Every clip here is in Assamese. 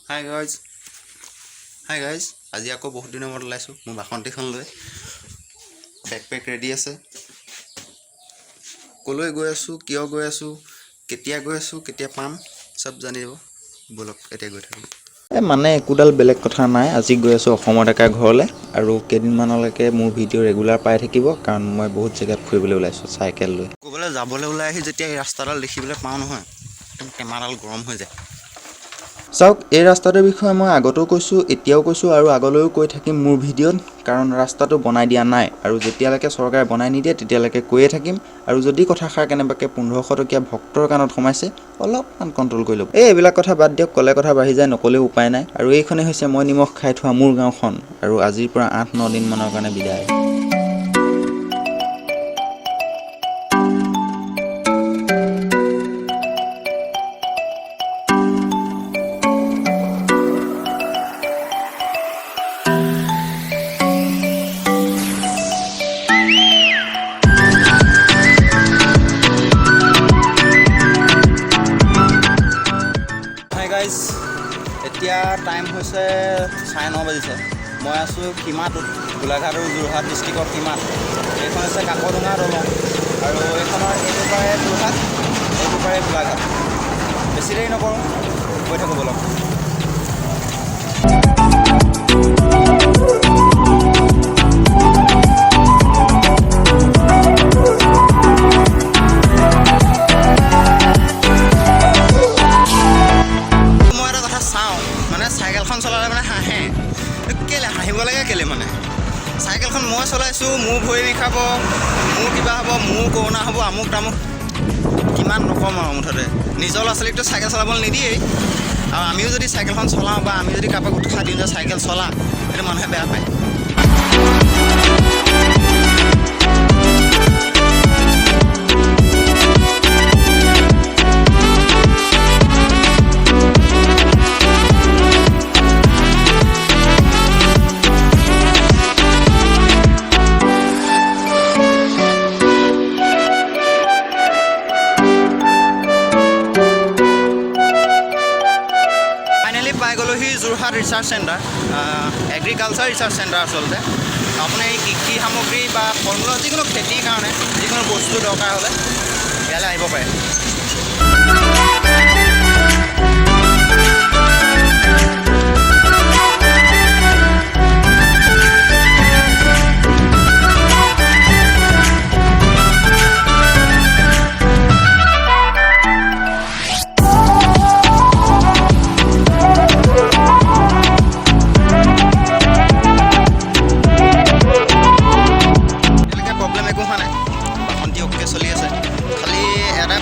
Hi guys. Hi guys. আজি আকৌ বহুত দিনৰ মূৰত ওলাইছোঁ মোৰ বাসন্তীখন লৈ বেকপেক ৰেডি আছে কলৈ গৈ আছোঁ কিয় গৈ আছোঁ কেতিয়া গৈ আছোঁ কেতিয়া পাম সব জানিব বলক এতিয়া গৈ থাকোঁ মানে একোডাল বেলেগ কথা নাই আজি গৈ আছোঁ অসমৰ ডেকা ঘৰলৈ আৰু কেইদিনমানলৈকে মোৰ ভিডিঅ' ৰেগুলাৰ পাই থাকিব কাৰণ মই বহুত জেগাত ফুৰিবলৈ ওলাইছোঁ চাইকেল লৈ ক'বলৈ যাবলৈ ওলাই আহি যেতিয়া এই ৰাস্তাডাল দেখিবলৈ পাওঁ নহয় একদম টেমাডাল গৰম হৈ যায় চাওক এই ৰাস্তাটোৰ বিষয়ে মই আগতেও কৈছোঁ এতিয়াও কৈছোঁ আৰু আগলৈও কৈ থাকিম মোৰ ভিডিঅ'ত কাৰণ ৰাস্তাটো বনাই দিয়া নাই আৰু যেতিয়ালৈকে চৰকাৰে বনাই নিদিয়ে তেতিয়ালৈকে কৈয়ে থাকিম আৰু যদি কথাষাৰ কেনেবাকৈ 1500 টকীয়া ভক্তৰ কাণত সোমাইছে অলপমান কণ্ট্ৰল কৰি ল'ব এইবিলাক কথা বাদ দিয়ক ক'লে কথা বাঢ়ি যায় নক'লেও উপায় নাই আৰু এইখনেই হৈছে মই নিমখ খাই থোৱা মোৰ গাঁওখন আৰু আজিৰ পৰা 8-9 দিনমানৰ কাৰণে বিদায় এতিয়া টাইম হৈছে 9:30 বাজিছে মই আছোঁ সীমাটোত গোলাঘাট আৰু যোৰহাট ডিষ্ট্ৰিক্টৰ সীমাত এইখন হৈছে কাকডোঙা দলং আৰু এইখনৰ এইটো পাৰে যোৰহাট এইটো পাৰে গোলাঘাট বেছি দেৰি নকৰোঁ গৈ থাকোঁ বলক চাইকেলখন চলালে মানে হাঁহে কেলে হাঁহিব লাগে কেলে মানে চাইকেলখন মই চলাইছোঁ মোৰ ভৰি বিষাব মোৰ কিবা হ'ব মোৰ কৰোণা হ'ব আমুক তামুক কিমান নকম আৰু মুঠতে নিজৰ ল'ৰা ছোৱালীকতো চাইকেল চলাবলৈ নিদিয়েই আৰু আমিও যদি চাইকেলখন চলাওঁ বা আমি যদি কাৰোবাক উৎসাহ দিওঁ যে চাইকেল চলা সেইটো মানুহে বেয়া পায় Jorhat research centre agriculture research centre আচলতে আপোনাৰ এই কৃষি সামগ্ৰী বা ফল মূলৰ যিকোনো খেতিৰ কাৰণে যিকোনো বস্তু দৰকাৰ হ'লে ইয়ালৈ আহিব পাৰে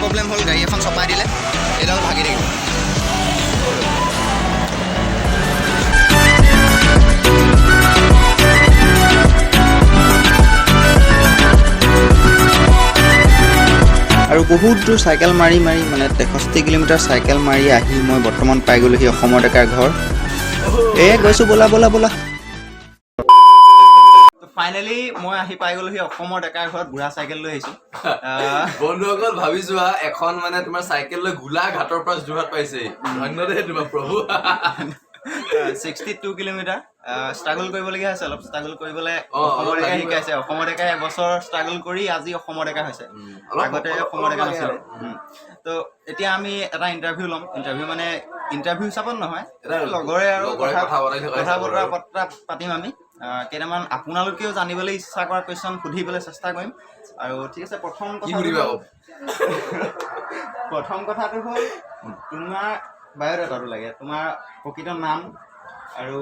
প্ৰব্লেম হ'ল গাড়ী এখন চপাই দিলে এইডাল ভাগি থাকিব আৰু বহুত দূৰ চাইকেল মাৰি মানে 63 কিলোমিটাৰ চাইকেল মাৰি আহি মই বৰ্তমান পাই গ'লোহি অসমৰ ডেকাৰ ঘৰ গৈছোঁ বলা ফাইনেলি মই আহি পাই গ'লোহি অসমৰ ডেকাৰ ঘৰত বুঢ়া চাইকেল লৈ আহিছোঁ বন্ধুসকল ভাবি যোৱা এখন মানে তোমাৰ চাইকেল লৈ গোলাঘাটৰ পৰা যোৰহাট পাইছে ধন্যবাদ তোমাৰ প্ৰভু 62 কিলোমিটাৰ ষ্ট্ৰাগল কৰিবলগীয়া হৈছে অলপ ষ্ট্ৰাগল কৰিবলৈ অসমৰ ডেকা শিকাইছে অসমৰ ডেকা এবছৰ ষ্ট্ৰাগল কৰি আজি অসমৰ ডেকা হৈছে আগতে অসমৰ ডেকা নাছিলে তো এতিয়া আমি এটা ইণ্টাৰভিউ ল'ম ইণ্টাৰভিউ মানে ইণ্টাৰভিউ হিচাপত নহয় লগৰে আৰু কথা বতৰা পাতিম আমি কেইটামান আপোনালোকেও জানিবলৈ ইচ্ছা কৰা কুৱেশ্যন সুধিবলৈ চেষ্টা কৰিম আৰু ঠিক আছে প্ৰথম কথাটো হ'ল তোমাৰ বায়'ডাটাটো লাগে তোমাৰ প্ৰকৃত নাম আৰু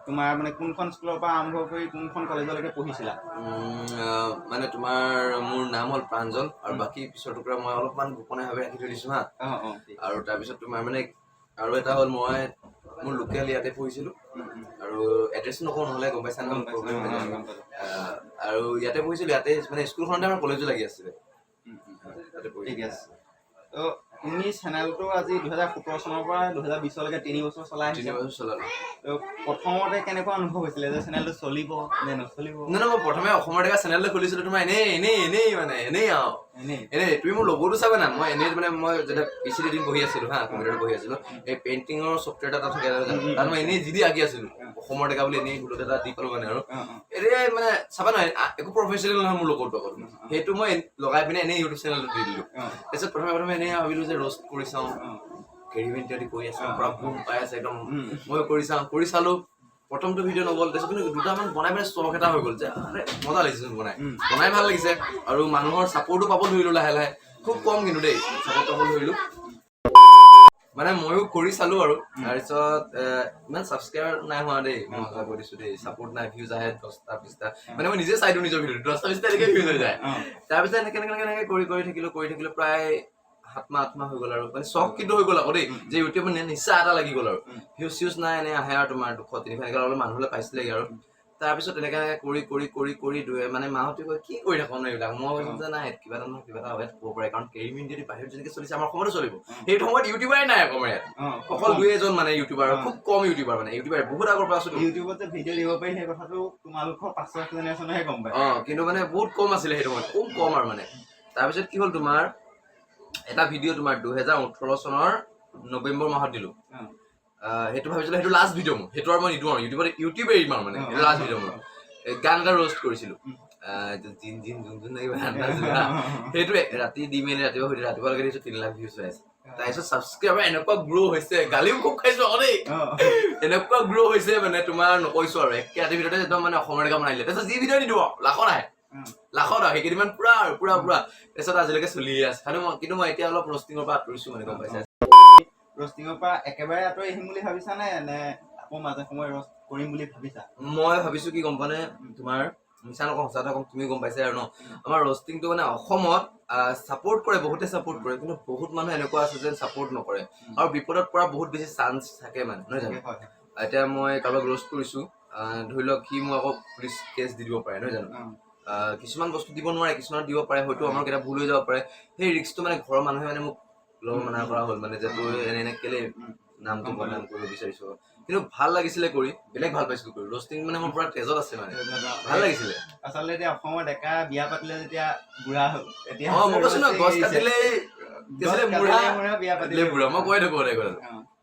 তোমাৰ মানে কোনখন স্কুলৰ পৰা আৰম্ভ কৰি কোনখন কলেজলৈকে পঢ়িছিলা মানে তোমাৰ মোৰ নাম হ'ল প্ৰাঞ্জল আৰু বাকী পিছৰ টুকুৰা মই অলপমান গোপনীয়ভাৱে ৰাখি থৈ দিছোঁ হা আৰু তাৰপিছত তোমাৰ মানে আৰু এটা হ'ল মই মোৰ লোকেল ইয়াতে পঢ়িছিলোঁ আৰু এড্ৰেছ নকওঁ নহ'লে গম পাইছা নহয় প্ৰব্লেম হৈ যায় আৰু ইয়াতে পঢ়িছিলোঁ ইয়াতে মানে স্কুলখনতে আমাৰ কলেজো লাগি আছিলে ঠিক আছে তো তুমি চেনেলটো আজি 2017 চনৰ পৰা 2020 লৈকে 3 বছৰ চলাই আহিছা। 3 বছৰ চলালো। তো প্ৰথমতে কেনেকুৱা অনুভৱ হৈছিলে যে চেনেলটো চলিব নে নচলিব? না মই প্ৰথমে অসমৰ ডেকা চেনেলটো খুলিছিলো তোমাৰ এনেই তুমি মোৰ লগোটো চাবা না মই এনেই মানে মই যেতিয়া পিচি দিন বহি আছিলো হা কম্পিউটাৰত বহি আছিলো এই পেইণ্টিঙৰ ছফ্টৱেৰ এটা থাকে তাত মই এনেই যি আঁকি আছিলো অসমৰ ডেকা বুলি এনেই ভুলত এটা দি পালো মানে আৰু এনেই মানে চাবা নহয় একো প্ৰফেচনেল নহয় মোৰ লগোটো অকল সেইটো মই লগাই পিনে এনেই ইউটিউব চেনেলটো দি দিলো তাৰপিছত প্ৰথমে এনেই ভাবিলো যে ৰ'ষ্ট কৰি চাওঁ কেৰিবিন ইত্যাদি কৰি আছে পুৰা বুম পাই আছে একদম মই কৰি চালো প্ৰথমটো ভিডিঅ' নগ'ল তাৰপিছত কিন্তু দুটামান বনাই পিনে ষ্টক এটা হৈ গ'ল যে আৰে মজা লাগিছে বনাই ভাল লাগিছে আৰু মানুহৰ ছাপোৰ্টো পাব ধৰিলো লাহে লাহে খুব কম কিন্তু দেই ছাপোৰ্ট পাব ধৰিলো মানে ময়ো কৰি চালো আৰু তাৰপিছত ইমান ছাবস্ক্ৰাইবাৰ নাই হোৱা দেই মই কৈ দিছো দেই ছাপোৰ্ট নাই ভিউজ আহে 10টা 20টা মানে মই নিজে চাই দিওঁ নিজৰ ভিডিঅ'টো 10টা 20টা এনেকৈ ভিউজ হৈ যায় তাৰপিছত এনেকৈ কৰি থাকিলো প্ৰায় 7 মাহ হৈ গ'ল আৰু মানে চখ কিন্তু হৈ গ'ল আকৌ দেই যে ইউটিউব মানে নিচা এটা লাগি গ'ল আৰু ভিউজ নাই এনে আহে আৰু তোমাৰ 200 300 এনেকৈ অলপ মানুহলৈ পাইছিলেগে আৰু তাৰপিছত এনেকৈ কৰি মানে মাহঁতে কয় কি কৰি থাকো এইবিলাক মই কৈছো যে নাই কিবা এটা নহয় কিবা এটা হয় ক'ব পাৰে কাৰণ কেৰিমিন যদি বাহিৰত যেনেকৈ চলিছে আমাৰ সময়তো চলিব সেইটো সময়ত ইউটিউবাৰে নাই আমাৰ ইয়াত অকল 2-এজন মানে ইউটিউবাৰ খুব কম ইউটিউবাৰ মানে ইউটিউবাৰ বহুত আগৰ পৰা আছো ইউটিউবত যে ভিডিঅ' দিব পাৰি সেই কথাটো তোমালোকৰ পাছৰ জেনেৰেশ্যনেহে গম পায় কিন্তু মানে বহুত কম আছিলে সেইটো সময়ত খুব কম আৰু মানে তাৰপিছত কি হ'ল তোমাৰ এটা ভিডিঅ' তোমাৰ 2018 চনৰ নৱেম্বৰ মাহত দিলো সেইটো ভাবিছিলো সেইটো লাষ্ট ভিডিঅ' মোৰ সেইটো আৰু মই নিদিওঁ আৰু ইউটিউব এৰিম আৰু মানে সেইটো লাষ্ট ভিডিঅ' মোৰ গান এটা ৰ'ষ্ট কৰিছিলো সেইটোৱে ৰাতি দি মেলি ৰাতিপুৱালৈকে দিছো 3 লাখ ভিউজ হৈ আছে তাৰপিছত ছাবস্ক্ৰাইবাৰ এনেকুৱা গ্ৰ' হৈছে গালিও খুব খাইছো আকৌ দেই এনেকুৱা গ্ৰ' হৈছে মানে তোমাৰ নকৈছো আৰু একে ৰাতিৰ ভিতৰতে একদম মানে অসমৰ ডেকা বনাই দিলে তাৰপিছত যি ভিডিঅ' দি দিব লাখত আহে সেইকেইদিনমান পুৰা তাৰপিছত আজিলৈকে চলিয়ে আছে কিন্তু মই এতিয়া অলপ ৰষ্টিঙৰ পৰা আঁতৰিছো মানে গম পাইছা ৰষ্টিঙৰ পৰা একেবাৰে আঁতৰি আহিম বুলি ভাবিছা নে আকৌ মাজে সময়ে ৰষ্ট কৰিম বুলি ভাবিছা মই ভাবিছো কি গম পানে তোমাৰ মিছা নকওঁ সঁচা কথা কম তুমি গম পাইছা আৰু ন আমাৰ ৰষ্টিংটো মানে অসমত ছাপোৰ্ট কৰে বহুতে ছাপোৰ্ট কৰে কিন্তু বহুত মানুহ এনেকুৱা আছে যেন ছাপোৰ্ট নকৰে আৰু বিপদত পৰা বহুত বেছি চান্স থাকে মানে নহয় জানো এতিয়া মই কাৰোবাক ৰষ্ট কৰিছো ধৰি লওক সি মোক আকৌ পুলিচ কেছ দি দিব পাৰে নহয় জানো কিছুমান বস্তু দিব নোৱাৰে কিছুমান দিব পাৰে হয়তো আমাৰ কেইটা ভুল হৈ যাব পাৰে সেই ৰিস্কটো মানে ঘৰৰ মানুহে মানে মোক ল'ব মানা কৰা হ'ল মানে যে তই এনে কেলে নামটো বদনাম কৰিব বিচাৰিছ কিন্তু ভাল লাগিছিলে কৰি বেলেগ ভাল পাইছিলো কৰি ৰষ্টিং মানে মোৰ পুৰা তেজত আছে মানে ভাল লাগিছিলে আচলতে এতিয়া অসমৰ ডেকা বিয়া পাতিলে যেতিয়া বুঢ়া হ'ল এতিয়া মই কৈছো ন গছ কাটিলে বিয়া পাতিলে বুঢ়া মই কৈ থাকো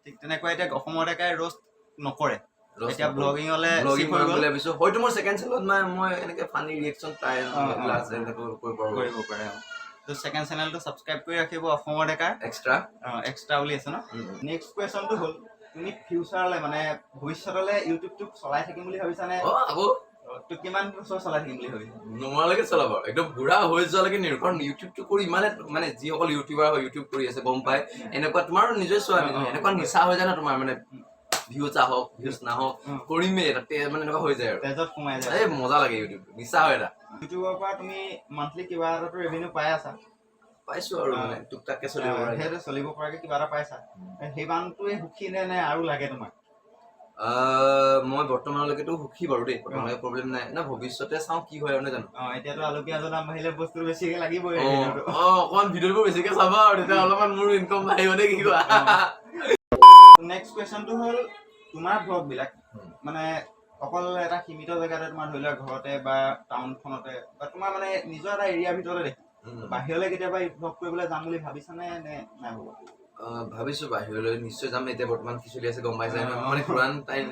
ঠিক তেনেকুৱা এতিয়া অসমৰ ডেকাই ৰষ্ট নকৰে এতিয়া ব্লগিং ভাবিছো হয়তো মোৰ ছেকেণ্ড চেনেলত মই এনেকে ফানি ৰিয়েকচন ট্ৰাই কৰিব পাৰে তো সেকেন্ড চেনেলটো সাবস্ক্ৰাইব কৰি ৰাখিব অসমৰ ডেকাৰ এক্সট্ৰা বুলি আছে ন নেক্সট কোৱেশ্চনটো হ'ল তুমি ফিউচাৰলৈ মানে ভৱিষ্যতলৈ ইউটিউবটো চলাই থাকিম বুলি ভাবিছা নে আকৌ তো কিমান বছৰ চলাই থাকিম বুলি ভাবিছা নোমালৈকে চলাব একদম বুঢ়া হৈ যোৱালৈকে নিৰু কাৰণ ইউটিউবটো কৰি ইমানে মানে যিসকল ইউটিউবাৰ হয় ইউটিউব কৰি আছে গম পায় এনেকুৱা তোমাৰ নিজে চোৱা এনেকুৱা নিচা হৈ যায় না তোমাৰ মানে ভিউজ আহক ভিউজ নাহক কৰিমেই তাতে মানে এনেকুৱা হৈ যায় আৰু তেজত সোমাই যায় এই মজা লাগে ইউটিউব নিচা হয় এটা ইউটিউবৰ পৰা তুমি মান্থলি কিবা এটা ৰেভিনিউ পাই আছা পাইছো আৰু মানে টুকটাককে চলিব পৰাকে কিবা এটা পাইছা সেই বানটোৱে সুখী নে আৰু লাগে তোমাক মই বৰ্তমানলৈকেতো সুখী বাৰু দেই বৰ্তমানলৈকে প্ৰব্লেম নাই না ভৱিষ্যতে চাওঁ কি হয় আৰু নাজানো এতিয়াতো আলু পিঁয়াজৰ দাম বাঢ়িলে বস্তু বেছিকে লাগিবই অকমান ভিডিঅ'বোৰ বেছিকে চাবা আৰু তেতিয়া অলপমান মোৰ ইনকম বাঢ়িব নে কি কোৱা নেক্সট কুৱেশ্যনটো হ'ল তোমাৰ ব্লগ বিলাক মানে অকল এটা সীমিত জেগাতে তোমাৰ ধৰি লোৱা ঘৰতে বা টাউনখনতে বা তোমাৰ মানে নিজৰ এটা এৰিয়াৰ ভিতৰতে দেখি বাহিৰলৈ কেতিয়াবা ব্লগ কৰিবলৈ যাম বুলি ভাবিছানে নে নাই ভাবিছো বাহিৰলৈ নিশ্চয় যাম এতিয়া বৰ্তমান কি চলি আছে গম পাইছা মানে কোৰাণ্টাইন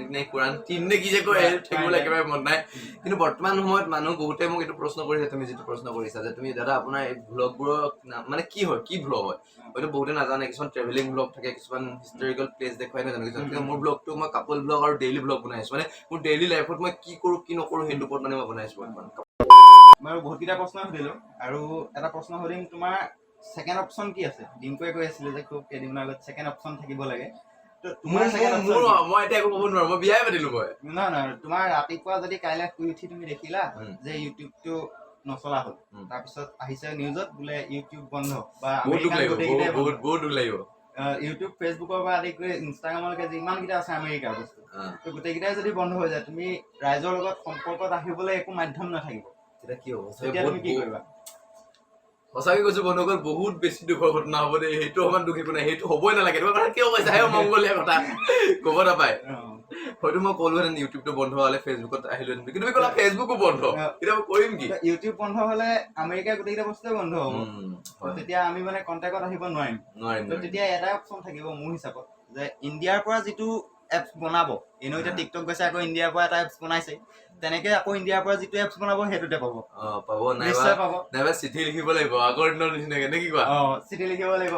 নে কি যে কয় থাকিবলৈ একেবাৰে মন নাই কিন্তু বৰ্তমান সময়ত মানুহ বহুতে মোক এইটো প্ৰশ্ন কৰিছে তুমি যিটো প্ৰশ্ন কৰিছা যে তুমি দাদা আপোনাৰ এই ব্লগবোৰৰ মানে কি হয় কি ব্লগ হয় হয়তো বহুতে নাজানে কিছুমান ট্ৰেভেলিং ব্লগ থাকে কিছুমান হিষ্টৰিকেল প্লেচ দেখুৱাই নাজানো কিন্তু মোৰ ব্লগটো মই কাপল ব্লগ আৰু ডেইলি ব্লগ বনাইছো মানে মোৰ ডেইলি লাইফত মই কি কৰো কি নকৰো সেইটো ওপৰত মানে মই বনাইছো মই বহুতকেইটা প্ৰশ্ন সুধিলো আৰু এটা প্ৰশ্ন সুধিম তোমাৰ সেকেন্ড অপশন কি আছে ডিম্পুৱে কৈ আছিলে যে খুব কেইদিনমান আগত সেকেন্ড অপশন থাকিব লাগে তো তোমাৰ সেকেন্ড অপশন মই এতিয়া একো ক'ব নোৱাৰো মই বিয়াই পাতিলো মই নহয় তোমাৰ ৰাতিপুৱা যদি কাইলৈ শুই উঠি তুমি দেখিলা যে ইউটিউবটো নচলা হ'ল তাৰপিছত আহিছে নিউজত বোলে ইউটিউব বন্ধ বা বহুত দুখ লাগিব ইউটিউব ফেচবুকৰ পৰা আদি কৰি ইনষ্টাগ্ৰামলৈকে যিমানকেইটা আছে আমেৰিকাৰ বস্তু তো গোটেইকেইটাই যদি বন্ধ হৈ যায় তুমি ৰাইজৰ লগত সম্পৰ্কত আহিবলৈ একো মাধ্যম নাথাকিব তেতিয়া কি হ'ব তেতিয়া তুমি কি কৰিবা সঁচাকে কৈছো বন্ধুসকল বহুত বেছি দুখৰ ঘটনা হ'ব দেই সেইটো সমান দুখ একো নাই সেইটো হ'বই নালাগে তোমাৰ কথা কিয় কৈছা হে মংগলীয়া কথা ক'ব নাপায় হয়তো মই ক'লোহেঁতেন ইউটিউবটো বন্ধ হ'লে ফেচবুকত আহিলোহেঁতেন কিন্তু তুমি ক'লা ফেচবুকো বন্ধ এতিয়া মই কৰিম কি ইউটিউব বন্ধ হ'লে আমেৰিকাৰ গোটেইকেইটা বস্তুৱে বন্ধ হ'ব তেতিয়া আমি মানে কণ্টেক্টত আহিব নোৱাৰিম তেতিয়া এটাই অপশ্যন থাকিব মোৰ হিচাপত যে ইণ্ডিয়াৰ পৰা যিটো এপছ বনাব এনেও এতিয়া টিকটক গৈছে আকৌ ইণ্ডিয়াৰ পৰা এটা এপছ বনাইছে তেনেকে আকৌ ইণ্ডিয়াৰ পৰা যিটো এপছ বনাব সেইটোতে পাব পাব নিশ্চয় পাব নাইবা চিঠি লিখিব লাগিব আগৰ দিনৰ নিচিনাকে নে কি কোৱা চিঠি লিখিব লাগিব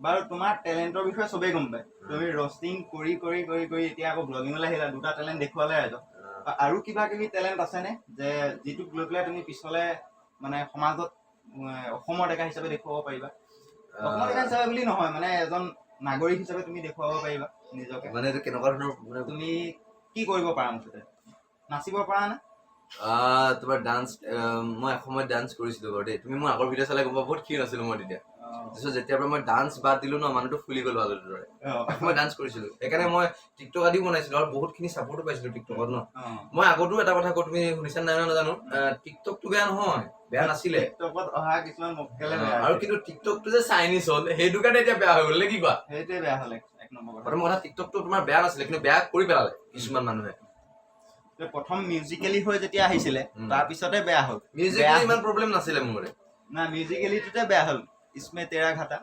বাৰু তোমাৰ টেলেণ্টৰ বিষয়ে চবেই গম পায় তুমি ৰষ্টিং কৰি কৰি কৰি কৰি এতিয়া আকৌ ব্লগিঙলৈ আহিলা দুটা টেলেণ্ট দেখুৱালে ৰাইজক আৰু কিবা কিবি টেলেণ্ট আছেনে যে যিটোক লৈ পেলাই তুমি পিছলে মানে সমাজত অসমৰ ডেকা হিচাপে দেখুৱাব পাৰিবা অসমৰ ডেকা হিচাপে বুলি নহয় মানে এজন নাগৰিক হিচাপে তুমি দেখুৱাব পাৰিবা নিজকে মানে এইটো কেনেকুৱা ধৰণৰ তুমি কি কৰিব পাৰা মুঠতে নাচিব পাৰা নে তোমাৰ ডান্স মই এসময়ত ডান্স কৰিছিলো বাৰু দেই তুমি মোৰ আগৰ ভিডিঅ' চালে গম পাবা বহুত ক্ষীণ আছিলো মই তেতিয়া তাৰপিছত যেতিয়াৰ পৰা মই ডান্স বাদ দিলো ন মানুহটো ফুলি গ'লো আগৰ দৰে মই ডান্স কৰিছিলো সেইকাৰণে মই টিকটক আদিও বনাইছিলো আৰু বহুতখিনি চাপৰ্টো পাইছিলো টিকটকত ন মই আগতো এটা কথা কওঁ তুমি শুনিছা নাই নাজানো টিকটকটো বেয়া নহয় বেয়া নাছিলে টিকটকত অহা কিছুমান মক্কেলে আৰু কিন্তু টিকটকটো যে চাইনিজ হ'ল সেইটো কাৰণে এতিয়া বেয়া হৈ গ'ল নে কি কোৱা সেইটোৱে বেয়া হ'ল এক নম্বৰ প্ৰথম কথা টিকটকটো তোমাৰ বেয়া নাছিলে কিন্তু বেয়া কৰি পেলালে কিছুমান মানুহে প্ৰথম মিউজিকেলি হৈ যেতিয়া আহিছিলে তাৰপিছতে বেয়া হ'ল মিউজিকেলি ইমান প্ৰব্লেম নাছিলে মোৰ না মিউজিকেলিটোতে বেয়া হ'ল ইসমে তেৰা ঘাটা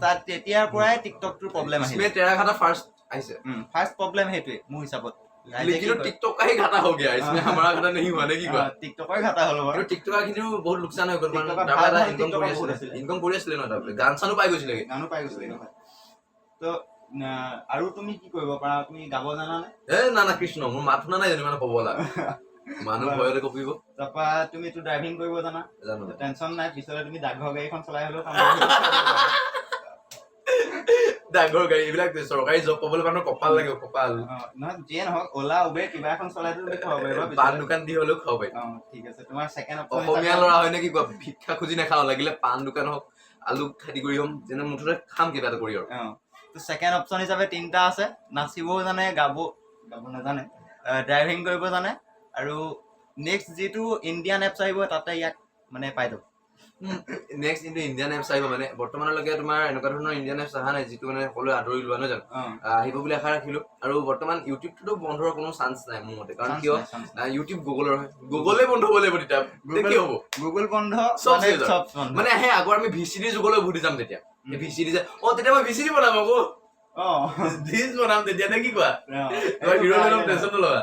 তাত তেতিয়াৰ পৰাই টিকটকটোৰ প্ৰব্লেম আহিলে ইসমে তেৰা ঘাটা ফাৰ্ষ্ট আহিছে ফাৰ্ষ্ট প্ৰব্লেম সেইটোৱে মোৰ হিচাপত लेकिन टिकटॉक का ही घाटा हो गया इसमें हमारा घाटा नहीं हुआ ना की बात टिकटॉकर घाटा হলো বাৰু টিকটকৰ কিন্তু বহুত লোকসান হৈ গ'ল মানে দাদা ইনকাম কৰি আছিল ন তাতে গান চানো পাই গৈছিল গানো পাই গৈছিল তো আৰু তুমি কি কৰিব পাৰা তুমি গাব জানা নে না না কৃষ্ণ মোৰ মাত শুনা নাই জানো মানে ক'বলা মানুহ ভয়তে কপিব তাপা তুমি তো ড্ৰাইভিং কৰিব জানা জানো টেনচন নাই পিছলে তুমি ডাকঘৰ গাড়ীখন চলাই হলো ডাকঘৰ গাড়ী এইবিলাক চৰকাৰী জব পাবলৈ মানুহৰ কপাল লাগে কপাল নহয় যিয়ে নহওক ওলা উবেৰ কিবা এখন চলাই তুমি খাব পাৰিবা পান দোকান দি হ'লেও খাব পাৰি ঠিক আছে তোমাৰ সেকেন্ড অসমীয়া ল'ৰা হয় নে কি কোৱা ভিক্ষা খুজি নাখাওঁ লাগিলে পান দোকান হওক আলু খেতি কৰি হ'ম যেনে মুঠতে খাম কিবা এটা কৰি আৰু তো সেকেন্ড অপচন হিচাপে তিনিটা আছে নাচিবও জানে গাব নাজানে ড্ৰাইভিং কৰিব জানে আৰু নেক্সট যিটো ইণ্ডিয়ান এপছ আহিব তাতে ইয়াক মানে পাই যাব নেক্সট কিন্তু ইণ্ডিয়ান এপছ আহিব মানে বৰ্তমানলৈকে তোমাৰ এনেকুৱা ধৰণৰ ইণ্ডিয়ান এপছ অহা নাই যিটো মানে সকলোৱে আদৰি লোৱা নহয় জানো আহিব বুলি আশা ৰাখিলো আৰু বৰ্তমান ইউটিউবটোতো বন্ধ হোৱাৰ কোনো চান্স নাই মোৰ মতে কাৰণ কিয় ইউটিউব গুগলৰ হয় গুগলে বন্ধ হ'ব লাগিব তেতিয়া কি হ'ব গুগল বন্ধ মানে আহে আগৰ আমি ভিচিডি যুগলৈ ঘূৰি যাম তেতিয়া ভিচিডি যে তেতিয়া মই ভিচিডি বনাম আকৌ ডিজ বনাম তেতিয়া নে কি কোৱা মই হিৰো নাম টেনচন নলবা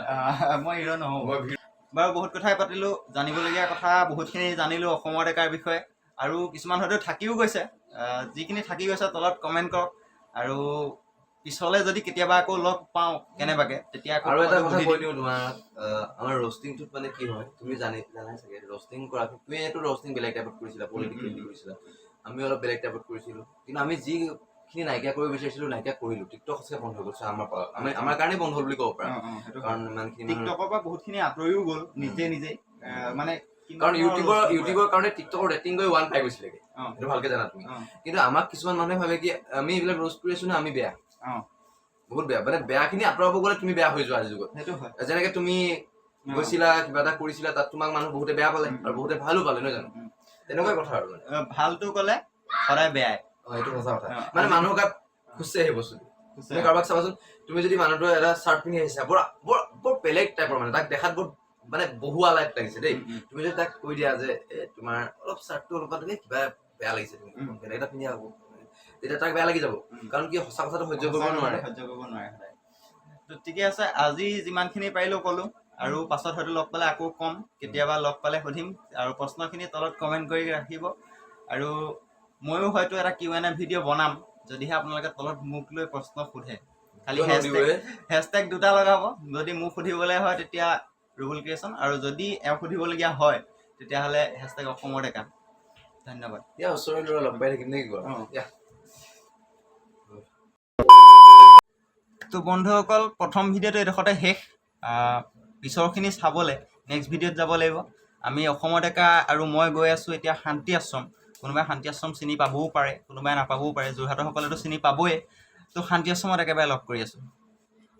মই হিৰো নহওঁ বাৰু বহুত কথাই পাতিলো জানিবলগীয়া কথা বহুতখিনি জানিলো অসমৰ ডেকাৰ বিষয়ে আৰু কিছুমান হয়তো থাকিও গৈছে যিখিনি থাকি গৈছে তলত কমেণ্ট কৰক আৰু পিছলে যদি কেতিয়াবা আকৌ লগ পাওঁ কেনেবাকে তেতিয়া আৰু এটা কথা কৈ দিওঁ তোমাক আমাৰ ৰষ্টিংটোত মানে কি হয় তুমি জানাই চাগে ৰষ্টিং কৰা তুমি এইটো ৰষ্টিং বেলেগ টাইপত কৰিছিলা পলিটিকেলি কৰিছিলা আমি অলপ বেলেগ টাইপত কৰিছিলো কিন্তু আমি যিখিনি নাইকিয়া কৰিব বিচাৰিছিলো নাইকিয়া কৰিলো টিকটক সঁচাকৈ বন্ধ হৈ গৈছে আমাৰ কাৰণে বন্ধ হ'ল বুলি ক'ব পাৰা কাৰণ ইমানখিনি টিকটকৰ পৰা বহুতখিনি আঁতৰিও গ'ল নিজে মানে কাৰণ ইউটিউবৰ কাৰণে টিকটকৰ ৰেটিং গৈ 1 পাই গৈছিলে সেইটো ভালকে জানা তুমি কিন্তু আমাক কিছুমান মানুহে ভাবে কি আমি এইবিলাক ৰোষ্ট কৰি আছো না আমি বেয়া বহুত বেয়া মানে বেয়াখিনি আঁতৰাব গ'লে তুমি বেয়া হৈ যোৱা আজিৰ যুগত যেনেকে তুমি গৈছিলা কিবা এটা কৰিছিলা তাত তোমাক মানুহ বহুতে বেয়া পালে আৰু বহুতে ভালো পালে নহয় জানো তেনেকুৱা কথা আৰু মানে ভালটো ক'লে সদায় বেয়াই এইটো সঁচা কথা মানে মানুহৰ গাত খুচে সেই বস্তুটো তুমি কাৰোবাক চাবাচোন তুমি যদি মানুহটো এটা চাৰ্ট পিন্ধি আহিছা বৰ বেলেগ টাইপৰ মানে তাক দেখাত বহুত মানে বহুৱা লাইট লাগিছে দেই তুমি যদি তাক কৈ দিয়া যে তোমাৰ অলপ চাৰ্টটো অলপ কিবা বেয়া লাগিছে তুমি বেলেগ এটা পিন্ধি আহো তেতিয়া তাক বেয়া লাগি যাব কাৰণ কি সঁচা কথাটো সহ্য কৰিব নোৱাৰে তো ঠিকে আছে আজি যিমানখিনি পাৰিলো ক'লো আৰু পাছত হয়তো লগ পালে আকৌ কম কেতিয়াবা লগ পালে সুধিম আৰু প্ৰশ্নখিনি তলত কমেণ্ট কৰি ৰাখিব আৰু ময়ো হয়তো এটা Q&A ভিডিঅ' বনাম যদিহে আপোনালোকে তলত মোক লৈ প্ৰশ্ন সোধে খালি হেছটেগ দুটা লগাব যদি মোক সুধিবলৈ হয় তেতিয়া ৰুবুল ক্ৰিয়েশ্যন আৰু যদি এওঁ সুধিবলগীয়া হয় তেতিয়াহ'লে হেছটেগ অসমৰ ডেকা ধন্যবাদ ওচৰৰ ল'ৰা লগ পাই থাকিম নে কি কোৱা তো বন্ধুসকল প্ৰথম ভিডিঅ'টো এডোখৰতে শেষ পিছৰখিনি চাবলৈ নেক্সট ভিডিঅ'ত যাব লাগিব আমি অসমৰ ডেকা আৰু মই গৈ আছোঁ এতিয়া শান্তি আশ্ৰম কোনোবাই শান্তি আশ্ৰম চিনি পাবও পাৰে কোনোবাই নাপাবও পাৰে যোৰহাটৰ সকলেতো চিনি পাবই তো শান্তি আশ্ৰমত একেবাৰে লগ কৰি আছোঁ